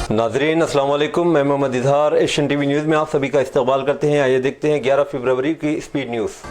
नाज़रीन अस्सलाम वालेकुम, मैं Mohammad Izhar Asian TV news में आप सभी का इस्तकबाल करते हैं। आइए देखते हैं 11 फरवरी की स्पीड न्यूज़।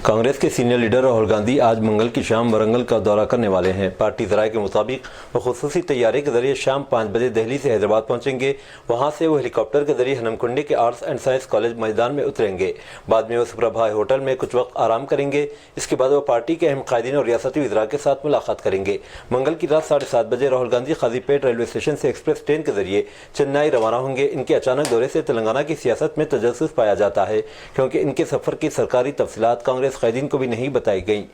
कांग्रेस के सीनियर लीडर राहुल गांधी आज मंगल की शाम वरंगल का दौरा करने वाले हैं। पार्टी ज़राए के मुताबिक वो खुसूसी तैयारी के जरिए शाम 5 बजे दिल्ली से हैदराबाद पहुंचेंगे। वहां से वो हेलीकॉप्टर के जरिए हनमकुंडी के आर्ट्स एंड साइंस कॉलेज मैदान में उतरेंगे। बाद में वो सुप्रभा होटल में कुछ वक्त आराम करेंगे। इसके बाद वो पार्टी के अहम कायदीन और रियासती वज़रा के साथ मुलाकात करेंगे। मंगल की रात 7:30 बजे राहुल गांधी काजीपेट रेलवे स्टेशन से एक्सप्रेस ट्रेन के जरिए चेन्नई रवाना होंगे। इनके अचानक दौरे से तेलंगाना की सियासत में तजस्सुस पाया जाता है, क्योंकि इनके सफर की सरकारी तफसीलात कांग्रेस कायदीन को भी नहीं बताई गई।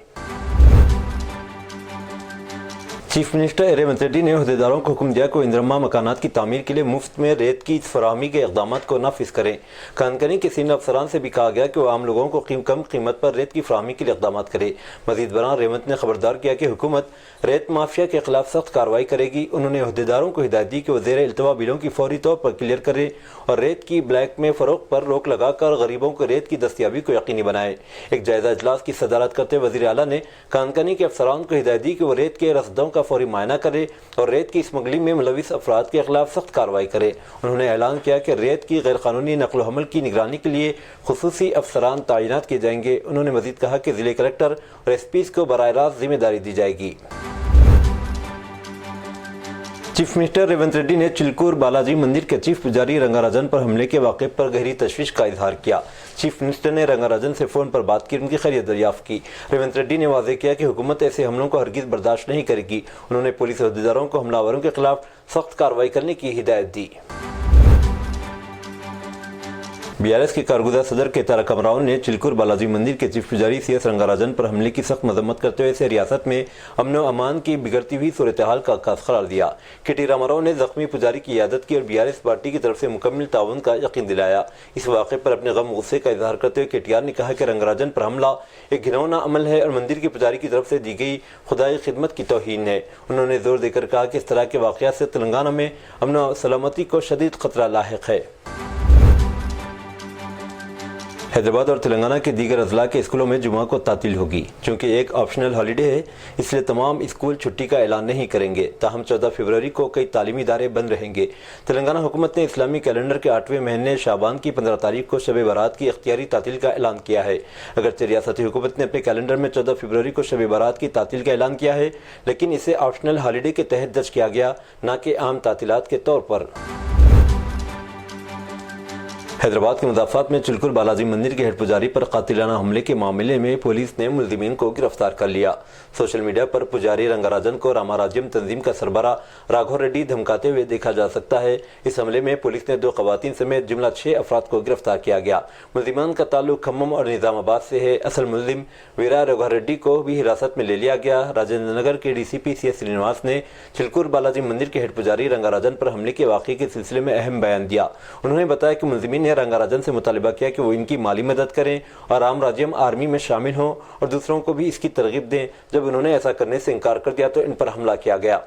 चीफ मिनिस्टर रेवंत रेड्डी ने अहदेदारों को हुक्म दिया कि इंदिरम्मा मकानात की तामीर के लिए मुफ्त में रेत की फराहमी के इक़दामात को नाफिज करें। कानकनी के सीनियर अफसरान से भी कहा गया कि वो आम लोगों को कम कीमत पर रेत की फराहमी के लिए इक़दामात करे। मजीद बरान रेवंत ने खबरदार किया कि हुकूमत रेत माफिया के खिलाफ सख्त कार्रवाई करेगी। उन्होंने अहदेदारों को हिदायत दी कि वो ज़ेर इल्तवा बिलों की फौरी तौर पर क्लियर करें और रेत की ब्लैक में फ़रोख्त पर रोक लगाकर गरीबों को रेत की दस्तियाबी को यकीनी बनाए। एक जायजा इजलास की सदारत करते वज़ीर आला ने कानकनी के अफसरान को हिदायत दी कि वो रेत के रसदों का फौरी मायना करे और रेत की स्मगलिंग में मुलविस अफराद के खिलाफ सख्त कार्रवाई करे। उन्होंने ऐलान किया कि रेत की गैर कानूनी नकल हमल की निगरानी के लिए खुसूसी अफसरान तैनात किए जाएंगे। उन्होंने मजीद कहा कि जिले कलेक्टर और एसपीज़ को बराह रास्त जिम्मेदारी दी जाएगी। चीफ मिनिस्टर रेवंत रेड्डी ने चिलकूर बालाजी मंदिर के चीफ पुजारी रंगाराजन पर हमले के वाक़े पर गहरी तशवीश का इजहार किया। चीफ मिनिस्टर ने रंगाराजन से फ़ोन पर बात की, उनकी खैरियत दरियाफ्त की। रेवंत रेड्डी ने वाज़ेह किया कि हुकूमत ऐसे हमलों को हरगिज़ बर्दाश्त नहीं करेगी। उन्होंने पुलिस अहदेदारों को हमलावरों के खिलाफ सख्त कार्रवाई करने की हिदायत दी। बीआरएस के कारगुजार सदर के तारक रामाराव ने चिलकूर बालाजी मंदिर के चीफ पुजारी CS रंगाराजन पर हमले की सख्त मजम्मत करते हुए इसे रियासत में अमन व अमान की बिगड़ती हुई सूरत हाल का आगाज करार दिया। KT रामाराव ने जख्मी पुजारी की इयादत की और BRS पार्टी की तरफ से मुकम्मल ताउन का यकीन दिलाया। इस वाक़े पर अपने गम गुस्से का इजहार करते हुए KTR ने कहा कि रंगाराजन पर हमला एक घिनौना अमल है और मंदिर के पुजारी की तरफ से दी गई खुदाई खिदमत की तौहीन है। उन्होंने जोर देकर कहा कि इस तरह के वाक़यात से तेलंगाना में अमन व सलामती को शदीद खतरा लाहिक है। हैदराबाद और तेलंगाना के दीगर अजला के स्कूलों में जुमा को तातील होगी। चूँकि एक ऑप्शनल हॉलीडे है, इसलिए तमाम स्कूल छुट्टी का ऐलान नहीं करेंगे। ताहम 14 फरवरी को कई तालीमी इदारे बंद रहेंगे। तेलंगाना हुकूमत ने इस्लामी कैलेंडर के 8वें महीने शाबान की 15 तारीख को शब बारात की इख्तियारी तातील का ऐलान किया है। अगरचे रियासती हुकूमत ने अपने कैलेंडर में 14 फरवरी को शब बारात की तातील का ऐलान किया है, लेकिन इसे ऑप्शनल हॉलीडे के तहत दर्ज किया गया, न कि आम तातीलात के तौर पर। हैदराबाद के मुदाफ़ात में चिलकूर बालाजी मंदिर के हेड पुजारी पर कातिलाना हमले के मामले में पुलिस ने मुलजिमीन को गिरफ्तार कर लिया। सोशल मीडिया पर पुजारी रंगाराजन को रामाराज्यम तंजीम का सरबरा राघव रेड्डी धमकाते हुए देखा जा सकता है। इस हमले में पुलिस ने 2 खवातीन समेत जुमला 6 अफराद को गिरफ्तार किया गया। मुलजिमान का ताल्लुक खम्मम और निज़ामाबाद से है। असल मुलजिम वीरा राघव रेड्डी को भी हिरासत में ले लिया गया। राजेंद्र नगर के DCP CS श्रीनिवास ने चिलकूर बालाजी मंदिर के हेड पुजारी रंगाराजन पर हमले के वाक़े के सिलसिले में अहम बयान दिया। उन्होंने बताया कि मुलजिमीन ने रंगाराजन से मुतालिबा किया कि वो इनकी माली मदद करें और रामराज्यम आर्मी में शामिल हों और दूसरों को भी इसकी तरगीब दें। जब उन्होंने ऐसा करने से इनकार कर दिया तो इन पर हमला किया गया।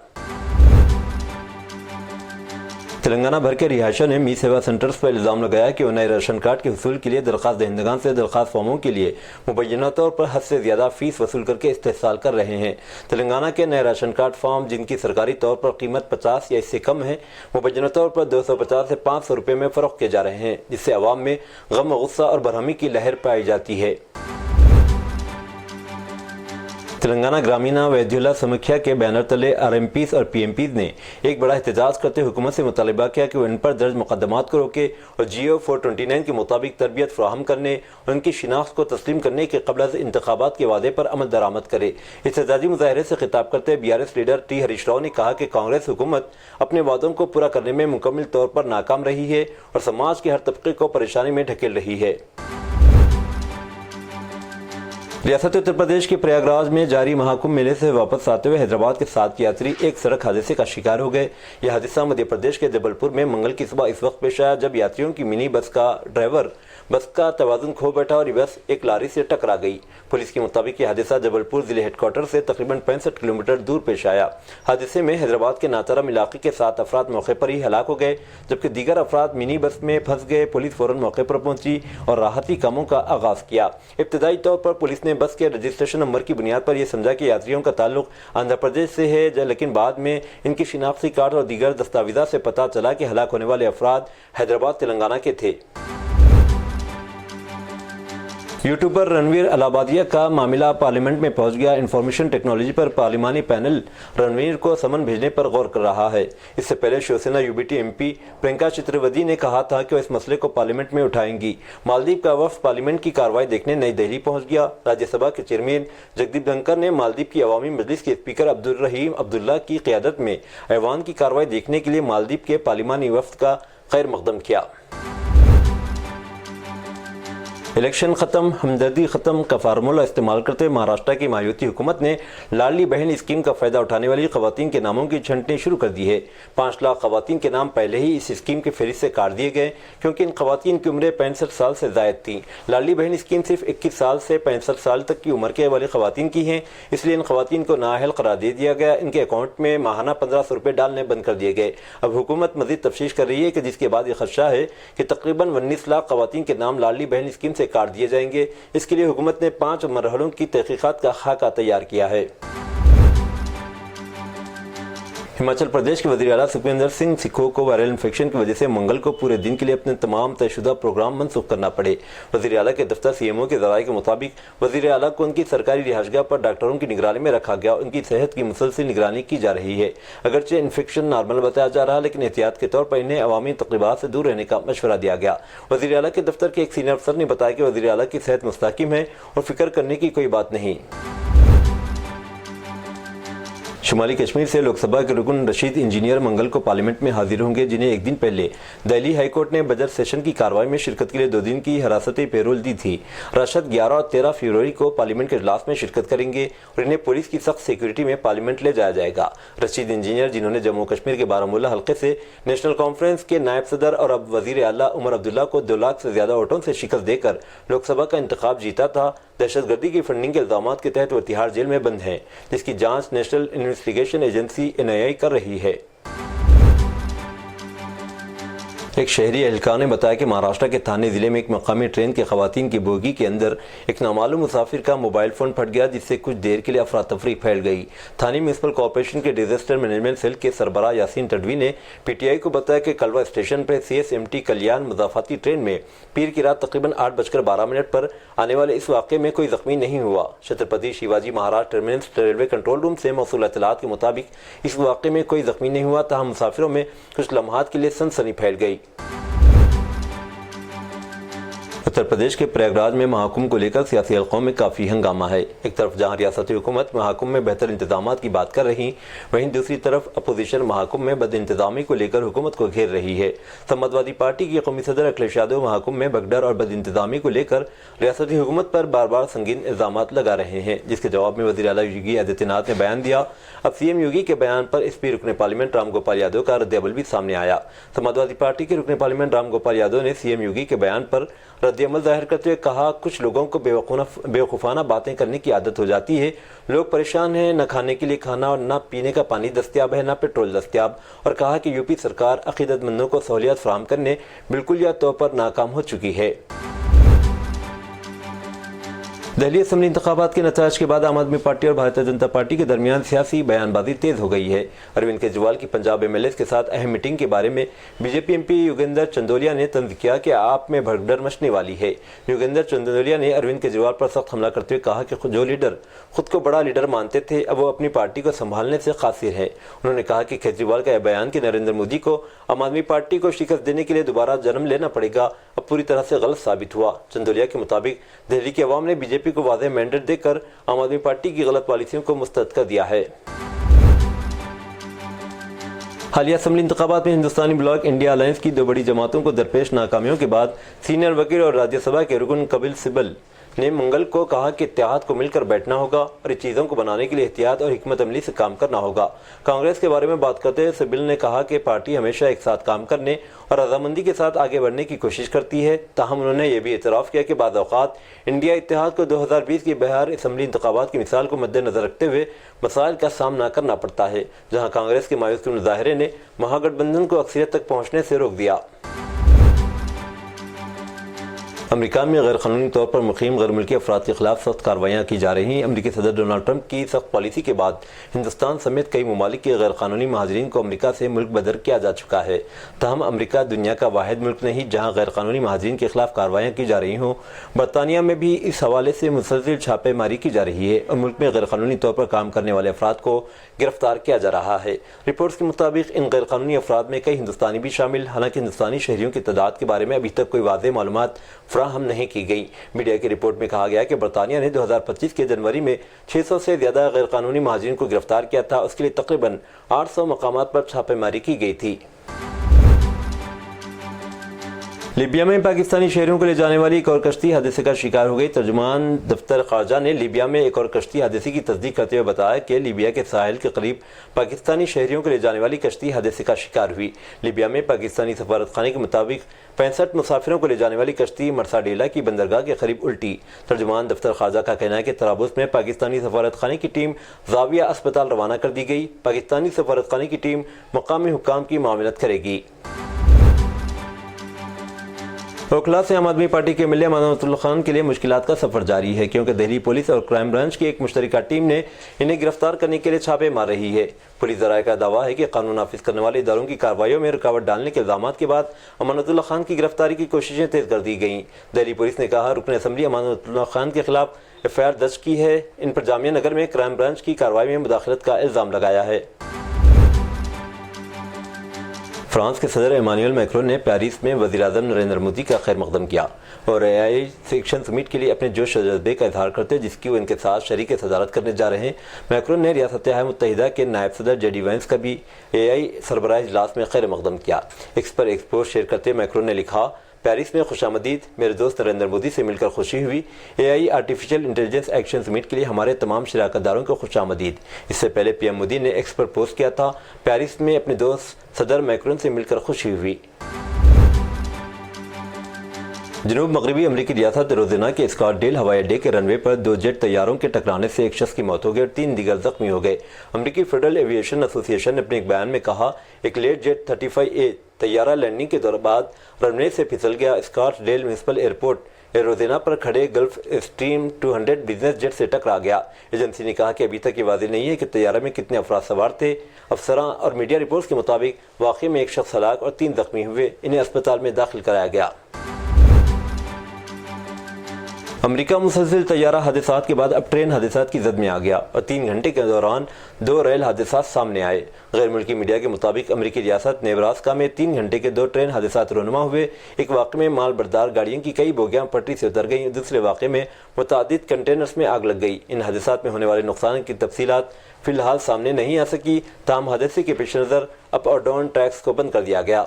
तेलंगाना भर के रिहायशों ने मी सेवा सेंटर्स पर इल्ज़ाम लगाया कि वो नए राशन कार्ड के हुसूल के लिए दरख्वास्त दहिंदगान से दरख्वास्त फॉर्मों के लिए मुबैना तौर पर हद से ज़्यादा फीस वसूल करके इस्तेहसाल कर रहे हैं। तेलंगाना के नए राशन कार्ड फॉर्म, जिनकी सरकारी तौर पर कीमत 50 या इससे कम है, मुबैना तौर पर 250 से 500 रुपये में फ़रोख्त किए जा रहे हैं, जिससे अवाम में गम, गुस्सा और बरहमी की लहर पाई जाती है। तेलंगाना ग्रामीणा वैद्युल्ला समीक्षा के बैनर तले RMPs और PMPs ने एक बड़ा एहतजाज करते हुकूमत से मुतालिबा किया कि वो इन पर दर्ज मुकदमात को रोके और GO 429 के मुताबिक तरबियत फराहम करने और उनकी शिनाख्त को तस्लीम करने के कबल इंतखाबात के वादे पर अमल दरामद करे। एहतजाजी मुजाहरे से खिताब करते BRS leader T Harish Rao ने कहा कि कांग्रेस हुकूमत अपने वादों को पूरा करने में मुकम्मल तौर पर नाकाम रही है और समाज के हर तबके को परेशानी में ढकेल रही है। रियासत उत्तर प्रदेश के प्रयागराज में जारी महाकुंभ मेले से वापस आते हुए हैदराबाद के 7 यात्री एक सड़क हादसे का शिकार हो गए। यह हादसा मध्य प्रदेश के जबलपुर में मंगल की सुबह इस वक्त पेश आया जब यात्रियों की मिनी बस का ड्राइवर बस का तवाज़ुन खो बैठा और ये बस एक लारी से टकरा गई। पुलिस के मुताबिक ये हादसा जबलपुर जिले हेडक्वार्टर से तकरीबन 65 किलोमीटर दूर पेश आया। हादसे में हैदराबाद के नाचारम इलाके के 7 अफराद मौके पर ही हलाक हो गए, जबकि दीगर अफराद मिनी बस में फंस गए। पुलिस फौरन मौके पर पहुंची और राहती कामों का आगाज किया। इब्तदाई तौर पर पुलिस ने बस के रजिस्ट्रेशन नंबर की बुनियाद पर यह समझा कि यात्रियों का ताल्लुक आंध्र प्रदेश से है, लेकिन बाद में इनकी शिनाख्ती कार्ड और दीगर दस्तावेज़ात से पता चला कि हलाक होने वाले अफराद हैदराबाद तेलंगाना के थे। यूट्यूबर रणवीर अलाहाबादिया का मामला पार्लियामेंट में पहुंच गया। इंफॉर्मेशन टेक्नोलॉजी पर पार्लिमानी पैनल रणवीर को समन भेजने पर गौर कर रहा है। इससे पहले शिवसेना यूबीटी एमपी प्रियंका चतुर्वेदी ने कहा था कि वह इस मसले को पार्लियामेंट में उठाएंगी। मालदीव का वफ्द पार्लियामेंट की कार्रवाई देखने नई दिल्ली पहुंच गया। राज्यसभा के चेयरमैन जगदीप धनखड़ ने मालदीव की अवामी मजलिस के स्पीकर अब्दुल रहीम अब्दुल्ला की क़ियादत में ऐवान की कार्रवाई देखने के लिए मालदीव के पार्लिमानी वफ्द का खैर मकदम किया। इलेक्शन खत्म, हमदर्दी खत्म का फार्मूला इस्तेमाल करते हुए महाराष्ट्र की मायावती हुकूमत ने लाडली बहन स्कीम का फायदा उठाने वाली खवातीन के नामों की छंटनी शुरू कर दी है। 5 लाख खवातीन के नाम पहले ही इस स्कीम के फहरिस्त से काट दिए गए, क्योंकि इन खवातीन की उम्रें 65 साल से जायद थी। लाडली बहन स्कीम सिर्फ 21 साल से 65 साल तक की उम्र के वाली खवातीन की है, इसलिए इन खवातीन को नाअहल करार दे दिया गया। इनके अकाउंट में माहाना 1500 रुपये डालने बंद कर दिए गए। अब हुकूमत मजीद तफ्तीश कर रही है कि जिसके बाद ये खदशा है कि तकरीबन 19 लाख खवातीन के नाम लाडली बहन स्कीम से काट दिए जाएंगे। इसके लिए हुकूमत ने 5 मरहलों की तहकीकात का खाका तैयार किया है। हिमाचल प्रदेश के वज़ीर आला सुखविंदर सिंह सिखों को वायरल इन्फेक्शन की वजह से मंगल को पूरे दिन के लिए अपने तमाम तयशुदा प्रोग्राम मनसूख करना पड़े। वज़ीर आला के दफ्तर सीएमओ के ज़राए के मुताबिक वज़ीर आला को उनकी सरकारी रिहाइशगाह पर डॉक्टरों की निगरानी में रखा गया। उनकी सेहत की मुसलसल निगरानी की जा रही है। अगरचे इन्फेक्शन नॉर्मल बताया जा रहा है, लेकिन एहतियात के तौर पर इन्हें अवामी तक़रीबात से दूर रहने का मशवरा दिया गया। वज़ीर आला के दफ्तर के एक सीनियर अफसर ने बताया कि वज़ीर आला की सेहत मुस्तहकिम है और फिक्र करने की कोई बात नहीं। शुमाली कश्मीर से लोकसभा के रुकन रशीद इंजीनियर मंगल को पार्लियामेंट में हाजिर होंगे, जिन्हें एक दिन पहले दिल्ली हाई कोर्ट ने बजट सेशन की कार्रवाई में शिरकत के लिए 2 दिन की हिरासती पैरोल दी थी। राशिद 11 और 13 फरवरी को पार्लियामेंट के इजलास में शिरकत करेंगे और इन्हें पुलिस की सख्त सिक्योरिटी में पार्लियामेंट ले जाया जाएगा। रशीद इंजीनियर, जिन्होंने जम्मू कश्मीर के बारामूला हल्के से नेशनल कॉन्फ्रेंस के नायब सदर और अब वजीर आला उमर अब्दुल्ला को 2 लाख से ज्यादा वोटों से शिकस्त देकर लोकसभा का इंतखाब जीता था, दहशतगर्दी की फंडिंग के इल्जाम के तहत वो तिहाड़ जेल में बंद हैं, जिसकी जांच नेशनल इन्वेस्टिगेशन एजेंसी NIA कर रही है। एक शहरी एहलकार ने बताया कि महाराष्ट्र के थाने जिले में एक मकामी ट्रेन के खवातीन की बोगी के अंदर एक नामालूम मुसाफिर का मोबाइल फोन फट गया, जिससे कुछ देर के लिए अफरा तफरी फैल गई। थाने म्यूनसिपल कॉर्पोरेशन के डिजास्टर मैनेजमेंट सेल के सरबराह यासीन तडवी ने PTI को बताया कि कलवा स्टेशन पर CSMT कल्याण मुजाफाती ट्रेन में पीर की रात तकरीबन 8:12 पर आने वाले इस वाक़े में कोई जख्मी नहीं हुआ। Chhatrapati Shivaji Maharaj terminus railway control room से मौसूल इत्तलात के मुताबिक इस वाक़े में कोई जख्मी नहीं हुआ, तहम मुसाफिरों में कुछ लम्हात के लिए सनसनी फैल गई। उत्तर प्रदेश के प्रयागराज में महाकुंभ को लेकर सियासी हलकों में काफ़ी हंगामा है। एक तरफ जहां रियासती हुकूमत महाकुंभ में बेहतर इंतजामात की बात कर रही, वहीं दूसरी तरफ अपोजिशन महाकुंभ में बदइंतजामी को लेकर हुकूमत को घेर रही है। समाजवादी पार्टी के कौमी सदर अखिलेश यादव महाकुंभ में भगदड़ और बदइंतजामी को लेकर रियासती हुकूमत पर बार बार संगीन इल्जामात लगा रहे हैं, जिसके जवाब में वज़ीर आला योगी आदित्यनाथ ने बयान दिया। अब CM योगी के बयान पर SP रुकन पार्लियामेंट राम गोपाल यादव का रद्द-ए-अमल भी सामने आया। समाजवादी पार्टी के रुकन पार्लियामेंट राम गोपाल यादव ने CM योगी के बयान पर रद्द-ए-अमल जाहिर करते हुए कहा, कुछ लोगों को बेवकूफ़ाना बातें करने की आदत हो जाती है। लोग परेशान हैं, न खाने के लिए खाना और न पीने का पानी दस्तियाब है, न पेट्रोल दस्तियाब। और कहा कि यूपी सरकार अक़ीदतमंदों को सहूलियत फराहम करने बिल्कुल या तौर पर नाकाम हो चुकी है। दिल्ली असेंबली इंतखाबात के नताज के बाद आम आदमी पार्टी और भारतीय जनता पार्टी के दरमियान सियासी बयानबाजी तेज हो गई है। अरविंद केजरीवाल की पंजाब MLAs के साथ अहम मीटिंग के बारे में BJP MP योगेंद्र चंदोलिया ने तंज किया कि आप में भगदड़ मचने वाली है। योगेंद्र चंदोलिया ने अरविंद केजरीवाल पर सख्त हमला करते हुए कहा कि जो लीडर खुद को बड़ा लीडर मानते थे, अब वो अपनी पार्टी को संभालने से कासिर है। उन्होंने कहा कि केजरीवाल का यह बयान कि नरेंद्र मोदी को आम आदमी पार्टी को शिकस्त देने के लिए दोबारा जन्म लेना पड़ेगा, अब पूरी तरह से गलत साबित हुआ। चंदोलिया के मुताबिक दिल्ली की अवाम ने BJP को वाज़ेह मैंडेट देकर आम आदमी पार्टी की गलत पॉलिसियों को मुस्तरद कर दिया है। हालिया असेंबली इंतखाबात में हिंदुस्तानी ब्लॉक इंडिया अलायंस की 2 बड़ी जमातों को दरपेश नाकामियों के बाद सीनियर वकील और राज्यसभा के रुकन कपिल सिब्बल نے منگل کو کہا کہ اتحاد کو مل کر بیٹھنا ہوگا اور اس چیزوں کو بنانے کے لیے احتیاط اور حکمت عملی سے کام کرنا ہوگا۔ کانگریس کے بارے میں بات کرتے ہوئے سبل نے کہا کہ پارٹی ہمیشہ ایک ساتھ کام کرنے اور رضامندی کے ساتھ آگے بڑھنے کی کوشش کرتی ہے، تاہم انہوں نے یہ بھی اعتراف کیا کہ بعض اوقات انڈیا اتحاد کو 2020 کی بہار اسمبلی انتخابات کی مثال کو مد نظر رکھتے ہوئے مسائل کا سامنا کرنا پڑتا ہے، جہاں کانگریس کے مایوس کن مظاہرے نے مہا گٹھ بندھن کو اکثریت تک پہنچنے سے روک دیا۔ امریکہ میں غیر قانونی طور پر مقیم غیر ملکی افراد کے خلاف سخت کارروائیاں کی جا رہی ہیں۔ امریکی صدر ڈونلڈ ٹرمپ کی سخت پالیسی کے بعد ہندوستان سمیت کئی ممالک کے غیر قانونی مہاجرین کو امریکہ سے ملک بدر کیا جا چکا ہے۔ تاہم امریکہ دنیا کا واحد ملک نہیں جہاں غیر قانونی مہاجرین کے خلاف کارروائیاں کی جا رہی ہوں۔ برطانیہ میں بھی اس حوالے سے مسلسل چھاپے ماری کی جا رہی ہے اور ملک میں غیر قانونی طور پر کام کرنے والے افراد کو گرفتار کیا جا رہا ہے۔ رپورٹس کے مطابق ان غیر قانونی افراد میں کئی ہندوستانی بھی شامل، حالانکہ ہندوستانی شہریوں کی تعداد کے بارے میں ابھی تک کوئی واضح معلومات فراہم نہیں کی گئی۔ میڈیا کی رپورٹ میں کہا گیا کہ برطانیہ نے 2025 کے جنوری میں 600 سے زیادہ غیر قانونی مہاجرین کو گرفتار کیا تھا۔ اس کے لیے تقریباً 800 مقامات پر چھاپے ماری کی گئی تھی۔ لیبیا میں پاکستانی شہریوں کو لے جانے والی ایک اور کشتی حادثے کا شکار ہو گئی۔ ترجمان دفتر خارجہ نے لیبیا میں ایک اور کشتی حادثے کی تصدیق کرتے ہوئے بتایا کہ لیبیا کے ساحل کے قریب پاکستانی شہریوں کو لے جانے والی کشتی حادثے کا شکار ہوئی۔ لیبیا میں پاکستانی سفارت خانے کے مطابق 65 مسافروں کو لے جانے والی کشتی مرساڈیلا کی بندرگاہ کے قریب الٹی۔ ترجمان دفتر خارجہ کا کہنا ہے کہ طرابلس میں پاکستانی سفارت خانے کی ٹیم زاویہ اسپتال روانہ کر دی گئی۔ پاکستانی سفارت خانے کی ٹیم مقامی حکام کی معاونت کرے گی۔ اوکھلا سے عام آدمی پارٹی کے MLA امانت اللہ خان کے لیے مشکلات کا سفر جاری ہے، کیونکہ دہلی پولیس اور کرائم برانچ کی ایک مشترکہ ٹیم نے انہیں گرفتار کرنے کے لیے چھاپے مار رہی ہے۔ پولیس ذرائع کا دعویٰ ہے کہ قانون نافذ کرنے والے اداروں کی کارروائیوں میں رکاوٹ ڈالنے کے الزامات کے بعد امانت اللہ خان کی گرفتاری کی کوششیں تیز کر دی گئیں۔ دہلی پولیس نے کہا رکن اسمبلی امانت اللہ خان کے خلاف FIR درج کی ہے۔ ان پر جامعہ نگر میں کرائم برانچ کی کارروائی میں مداخلت کا الزام لگایا ہے۔ فرانس کے صدر ایمانوئل میکرون نے پیرس میں وزیراعظم نریندر مودی کا خیر مقدم کیا اور AI سیکشن سمٹ کے لیے اپنے جوش و جذبے کا اظہار کرتے جس کی وہ ان کے ساتھ شریک صدارت کرنے جا رہے ہیں۔ میکرون نے ریاستہائے متحدہ کے نائب صدر JD وینس کا بھی AI سربراہ اجلاس میں خیر مقدم کیا۔ ایکس پر ایکس پوسٹ شیئر کرتے میکرون نے لکھا، پیرس میں خوش آمدید، میرے دوست نریندر مودی سے مل کر خوشی ہوئی۔ AI artificial intelligence action summit کے لیے ہمارے تمام شراکت داروں کو خوش آمدید۔ اس سے پہلے PM مودی نے ایکس پر پوسٹ کیا تھا، پیرس میں اپنے دوست صدر میکرون سے مل کر خوشی ہوئی۔ جنوب مغربی امریکی ریاست ایریزونا کے اسکاٹ ڈیل ہوائی اڈے کے رن وے پر 2 جیٹ طیاروں کے ٹکرانے سے ایک شخص کی موت ہو گئی اور 3 دیگر زخمی ہو گئے۔ امریکی فیڈرل ایوییشن ایسوسی ایشن نے اپنے ایک بیان میں کہا ایک لیٹ جیٹ 35A طیارہ لینڈنگ کے بعد رن وے سے پھسل گیا۔ Scottsdale municipal airport Arizona پر کھڑے گلف اسٹریم 200 بزنس جیٹ سے ٹکرا گیا۔ ایجنسی نے کہا کہ ابھی تک یہ واضح نہیں ہے کہ طیارے میں کتنے افراد سوار تھے۔ افسراں اور میڈیا رپورٹس کے مطابق واقعے میں ایک شخص ہلاک اور 3 زخمی ہوئے، انہیں اسپتال میں داخل کرایا گیا۔ امریکہ مسلسل طیارہ حادثات کے بعد اب ٹرین حادثات کی زد میں آ گیا اور 3 گھنٹے کے دوران 2 ریل حادثات سامنے آئے۔ غیر ملکی میڈیا کے مطابق امریکی ریاست نیبراسکا میں 3 گھنٹے کے 2 ٹرین حادثات رونما ہوئے۔ ایک واقعے میں مال بردار گاڑیوں کی کئی بوگیاں پٹری سے اتر گئیں، دوسرے واقعے میں متعدد کنٹینرز میں آگ لگ گئی۔ ان حادثات میں ہونے والے نقصان کی تفصیلات فی الحال سامنے نہیں آ سکی، تاہم حادثے کے پیش نظر اپ اور ڈاؤن ٹریکس کو بند کر دیا گیا۔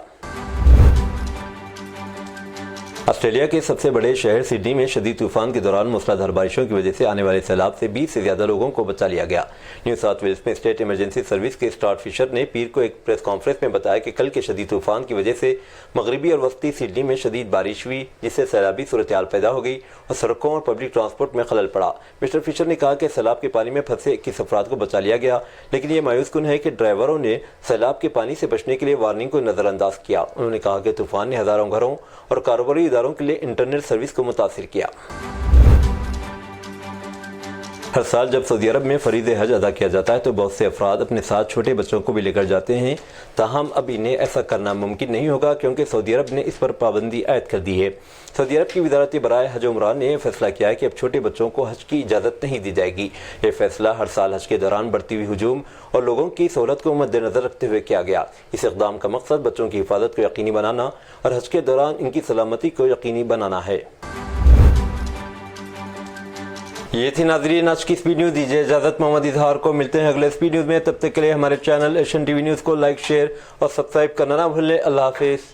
آسٹریلیا کے سب سے بڑے شہر سڈنی میں شدید طوفان کے دوران موسلادھار بارشوں کی وجہ سے آنے والے سیلاب سے 20 سے زیادہ لوگوں کو بچا لیا گیا۔ نیو ساؤتھ ویلز میں اسٹیٹ ایمرجنسی سروس کے اسٹارٹ فشر نے پیر کو ایک پریس کانفرنس میں بتایا کہ کل کے شدید طوفان کی وجہ سے مغربی اور وسطی سڈنی میں شدید بارش ہوئی، جس سے سیلابی صورتحال پیدا ہو گئی اور سڑکوں اور پبلک ٹرانسپورٹ میں خلل پڑا۔ مسٹر فشر نے کہا کہ سیلاب کے پانی میں پھنسے 21 افراد کو بچا لیا گیا، لیکن یہ مایوس کن ہے کہ ڈرائیوروں نے سیلاب کے پانی سے بچنے کے لیے وارننگ کو نظر انداز کیا۔ انہوں نے کہا کہ طوفان نے ہزاروں گھروں اور کاروباری اداروں کے لیے انٹرنیٹ سروس کو متاثر کیا۔ ہر سال جب سعودی عرب میں فریض حج ادا کیا جاتا ہے تو بہت سے افراد اپنے ساتھ چھوٹے بچوں کو بھی لے کر جاتے ہیں، تاہم اب انہیں ایسا کرنا ممکن نہیں ہوگا کیونکہ سعودی عرب نے اس پر پابندی عائد کر دی ہے۔ سعودی عرب کی وزارت برائے حج و عمرہ نے فیصلہ کیا ہے کہ اب چھوٹے بچوں کو حج کی اجازت نہیں دی جائے گی۔ یہ فیصلہ ہر سال حج کے دوران بڑھتی ہوئی ہجوم اور لوگوں کی سہولت کو مد نظر رکھتے ہوئے کیا گیا۔ اس اقدام کا مقصد بچوں کی حفاظت کو یقینی بنانا اور حج کے دوران ان کی سلامتی کو یقینی بنانا ہے۔ یہ تھی ناظرین آج کی سپیڈ نیوز، دیجیے اجازت محمد اظہار کو، ملتے ہیں اگلے سپیڈ نیوز میں، تب تک کے لیے ہمارے channel Asian T V news کو لائک، شیئر اور سبسکرائب کرنا نہ بھولیں۔ اللہ حافظ۔